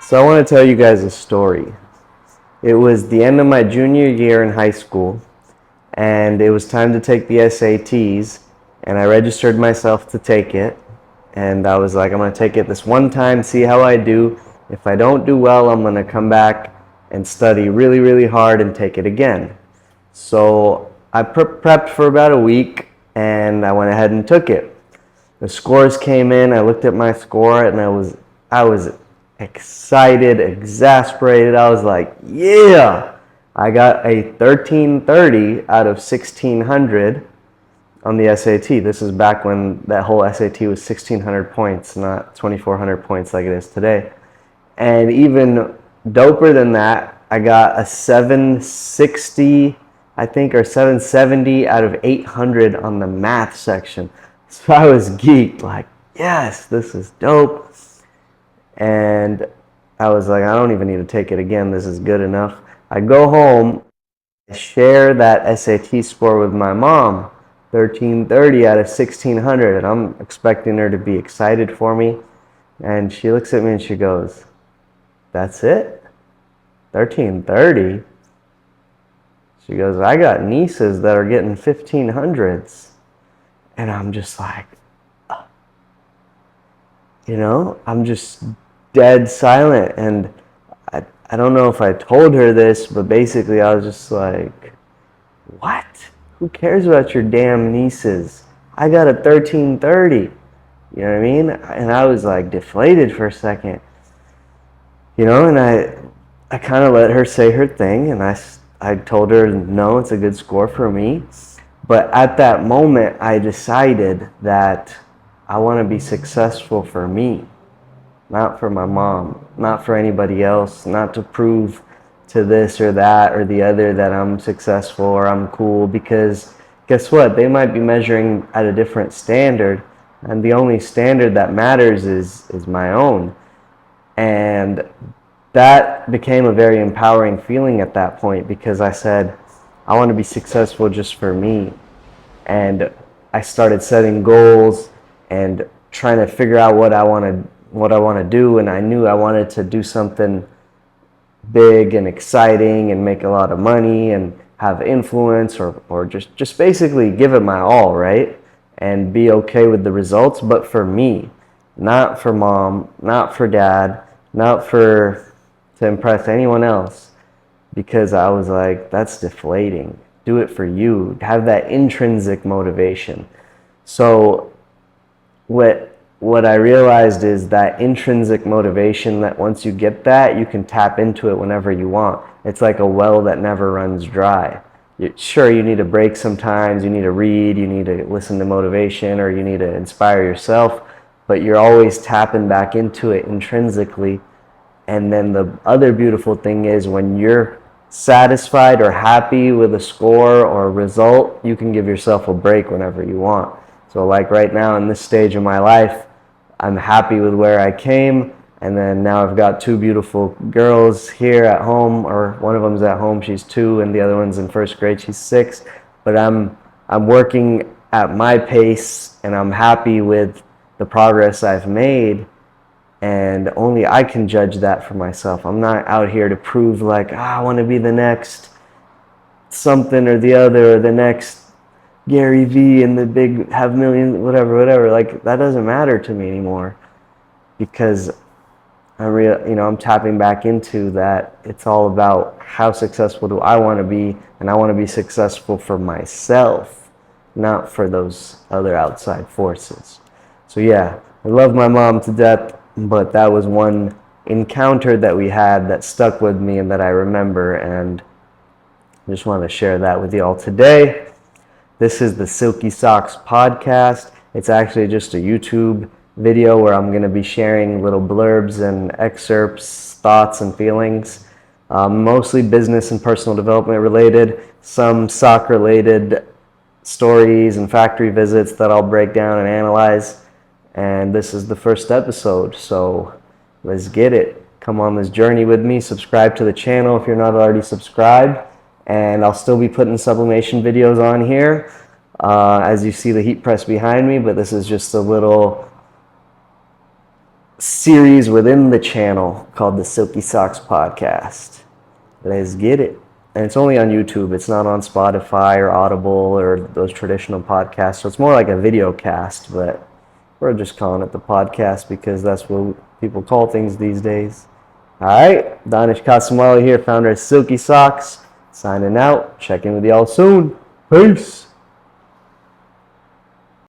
So I want to tell you guys a story. It was the end of my junior year in high school, and it was time to take the SATs, and I registered myself to take it. And I was like, I'm going to take it this one time, see how I do. If I don't do well, I'm going to come back and study really, really hard and take it again. So I prepped for about a week, and I went ahead and took it. The scores came in. I looked at my score, and I was excited, exasperated. I was like, yeah! I got a 1330 out of 1600 on the SAT. This is back when that whole SAT was 1600 points, not 2400 points like it is today. And even doper than that, I got a 760, I think, or 770 out of 800 on the math section. So I was geeked, like, yes, this is dope. And I was like, I don't even need to take it again. This is good enough. I go home, I share that SAT score with my mom, 1330 out of 1600, and I'm expecting her to be excited for me. And she looks at me and she goes, that's it? 1330? She goes, I got nieces that are getting 1500s. And I'm just like, I'm just dead silent. And I don't know if I told her this, but basically I was just like, what? Who cares about your damn nieces? I got a 1330. You know what I mean? And I was like deflated for a second. And I kind of let her say her thing, and I told her, no, it's a good score for me. But at that moment, I decided that I want to be successful for me, not for my mom, not for anybody else, not to prove to this or that or the other that I'm successful or I'm cool, because guess what? They might be measuring at a different standard, and the only standard that matters is my own. And that became a very empowering feeling at that point, because I said, I want to be successful just for me. And I started setting goals and trying to figure out what I want to do, and I knew I wanted to do something big and exciting and make a lot of money and have influence, or just basically give it my all, right? And be okay with the results, but for me, not for mom, not for dad, not to impress anyone else, because I was like, that's deflating. Do it for you. Have that intrinsic motivation. So what I realized is that intrinsic motivation, that once you get that, you can tap into it whenever you want. It's like a well that never runs dry. Sure, you need a break sometimes, you need to read, you need to listen to motivation, or you need to inspire yourself, but you're always tapping back into it intrinsically. And then the other beautiful thing is, when you're satisfied or happy with a score or a result, you can give yourself a break whenever you want. So like right now in this stage of my life, I'm happy with where I came, and then now I've got two beautiful girls here at home, or one of them's at home, she's 2, and the other one's in first grade, she's 6. But I'm working at my pace, and I'm happy with the progress I've made, and only I can judge that for myself. I'm not out here to prove like, I want to be the next something or the other, or the next Gary V and the big have millions, whatever. Like, that doesn't matter to me anymore, because I'm tapping back into that. It's all about how successful do I want to be, and I want to be successful for myself, not for those other outside forces. So yeah, I love my mom to death, but that was one encounter that we had that stuck with me and that I remember, and I just wanted to share that with you all today. This is the Silky Socks podcast. It's actually just a YouTube video where I'm going to be sharing little blurbs and excerpts, thoughts and feelings, mostly business and personal development related, some sock related stories and factory visits that I'll break down and analyze. And this is the first episode, so let's get it. Come on this journey with me. Subscribe to the channel if you're not already subscribed. And I'll still be putting sublimation videos on here, as you see the heat press behind me, but this is just a little series within the channel called the Silky Socks Podcast. Let's get it. And it's only on YouTube. It's not on Spotify or Audible or those traditional podcasts. So it's more like a video cast, but we're just calling it the podcast because that's what people call things these days. All right, Dannesh Kasamali here, founder of Silky Socks, signing out. Check in with y'all soon. Peace.